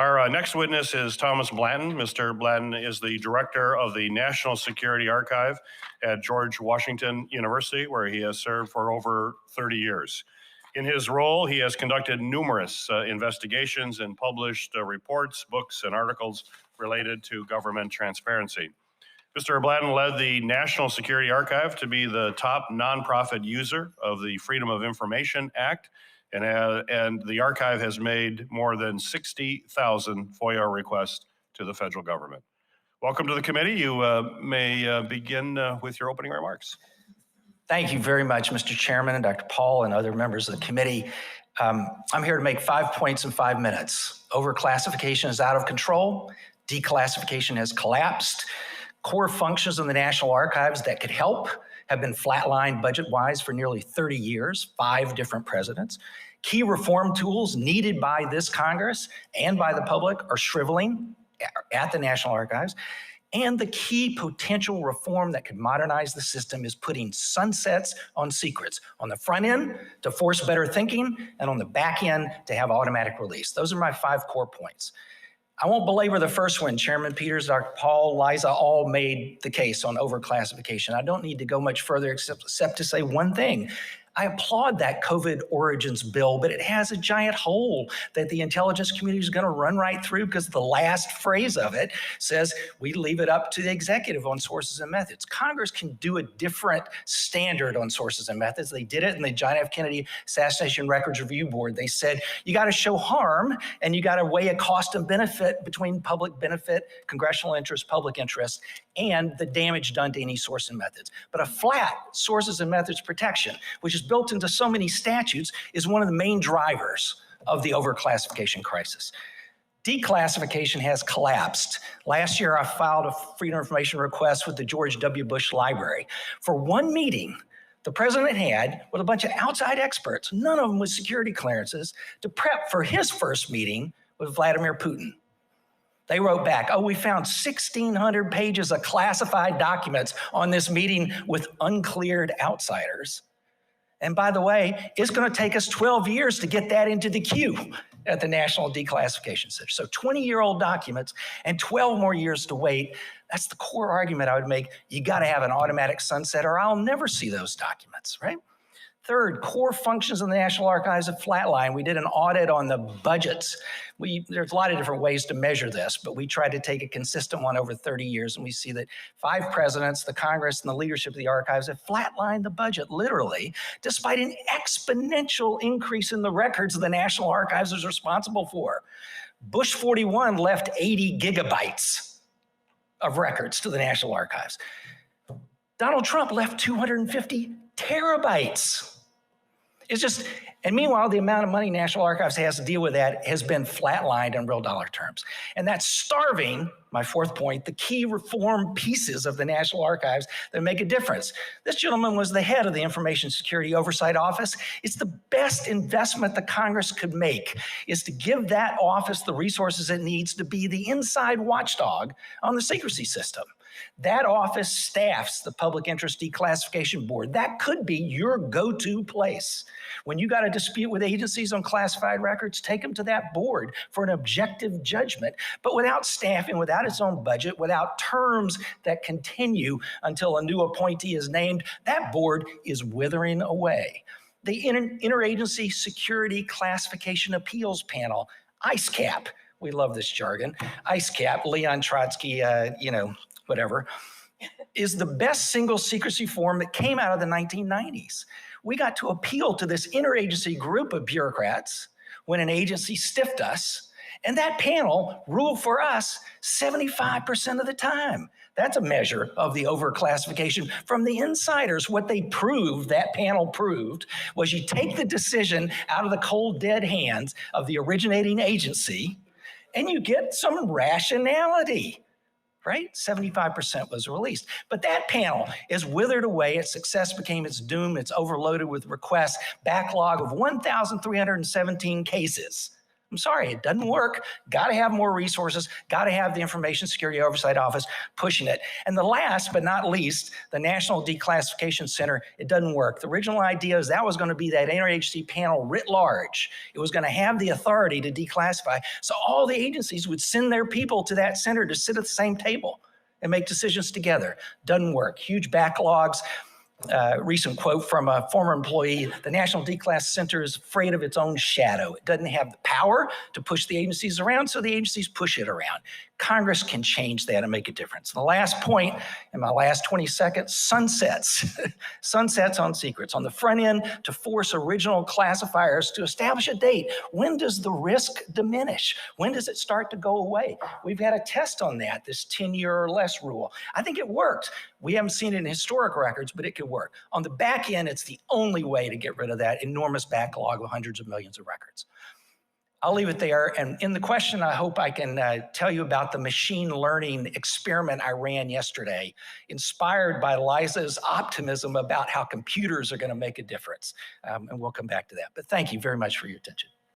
Our next witness is Thomas Blanton. Mr. Blanton is the director of the National Security Archive at George Washington University, where he has served for over 30 years. In his role, he has conducted numerous investigations and published reports, books, and articles related to government transparency. Mr. Blanton led the National Security Archive to be the top nonprofit user of the Freedom of Information Act, and the archive has made more than 60,000 FOIA requests to the federal government. Welcome to the committee. You may begin with your opening remarks. Thank you very much, Mr. Chairman and Dr. Paul and other members of the committee. I'm here to make 5 points in 5 minutes. Overclassification is out of control. Declassification has collapsed. Core functions in the National Archives that could help have been flatlined budget-wise for nearly 30 years, 5 different presidents. Key reform tools needed by this Congress and by the public are shriveling at the National Archives. And the key potential reform that could modernize the system is putting sunsets on secrets. On the front end, to force better thinking, and on the back end, to have automatic release. Those are my 5 core points. I won't belabor the first one. Chairman Peters, Dr. Paul, Liza all made the case on overclassification. I don't need to go much further except to say one thing. I applaud that COVID origins bill, but it has a giant hole that the intelligence community is going to run right through because the last phrase of it says we leave it up to the executive on sources and methods. Congress can do a different standard on sources and methods. They did it in the John F. Kennedy Assassination Records Review Board. They said you got to show harm and you got to weigh a cost and benefit between public benefit, congressional interest, public interest, and the damage done to any source and methods. But a flat sources and methods protection, which is built into so many statutes, is one of the main drivers of the overclassification crisis. Declassification has collapsed. Last year, I filed a Freedom of Information request with the George W. Bush Library. For one meeting, the president had with a bunch of outside experts, none of them with security clearances, to prep for his first meeting with Vladimir Putin. They wrote back, oh, we found 1,600 pages of classified documents on this meeting with uncleared outsiders. And by the way, it's going to take us 12 years to get that into the queue at the National Declassification Center. So 20-year-old documents and 12 more years to wait. That's the core argument I would make. You got to have an automatic sunset or I'll never see those documents, right? Third, core functions in the National Archives have flatlined. We did an audit on the budgets. There's a lot of different ways to measure this, but we tried to take a consistent one over 30 years, and we see that 5 presidents, the Congress, and the leadership of the archives have flatlined the budget, literally, despite an exponential increase in the records the National Archives is responsible for. Bush 41 left 80 gigabytes of records to the National Archives. Donald Trump left 250 terabytes. It's just, and meanwhile, the amount of money National Archives has to deal with that has been flatlined in real dollar terms. And that's starving, my 4th point, the key reform pieces of the National Archives that make a difference. This gentleman was the head of the Information Security Oversight Office. It's the best investment the Congress could make, is to give that office the resources it needs to be the inside watchdog on the secrecy system. That office staffs the Public Interest Declassification Board. That could be your go-to place. When you got a dispute with agencies on classified records, take them to that board for an objective judgment. But without staffing, without its own budget, without terms that continue until a new appointee is named, that board is withering away. The Interagency Security Classification Appeals Panel, ISCAP, we love this jargon, ISCAP, Leon Trotsky, whatever, is the best single secrecy form that came out of the 1990s. We got to appeal to this interagency group of bureaucrats when an agency stiffed us, and that panel ruled for us 75% of the time. That's a measure of the overclassification from the insiders. What they proved, that panel proved, was you take the decision out of the cold, dead hands of the originating agency, and you get some rationality. Right? 75% was released. But that panel is withered away. Its success became its doom. It's overloaded with requests, backlog of 1,317 cases. I'm sorry, it doesn't work. Got to have more resources, got to have the Information Security Oversight Office pushing it. And the last but not least, the National Declassification Center, it doesn't work. The original idea is that was going to be that interagency panel writ large. It was going to have the authority to declassify. So all the agencies would send their people to that center to sit at the same table and make decisions together. Doesn't work. Huge backlogs. Recent quote from a former employee, the National Declass Center is afraid of its own shadow. It doesn't have the power to push the agencies around, so the agencies push it around. Congress can change that and make a difference. The last point, in my last 20 seconds, sunsets. Sunsets on secrets. On the front end, to force original classifiers to establish a date. When does the risk diminish? When does it start to go away? We've had a test on that, this 10-year or less rule. I think it worked. We haven't seen it in historic records, but it could work. On the back end, it's the only way to get rid of that enormous backlog of hundreds of millions of records. I'll leave it there. And in the question, I hope I can tell you about the machine learning experiment I ran yesterday, inspired by Liza's optimism about how computers are going to make a difference. And we'll come back to that. But thank you very much for your attention.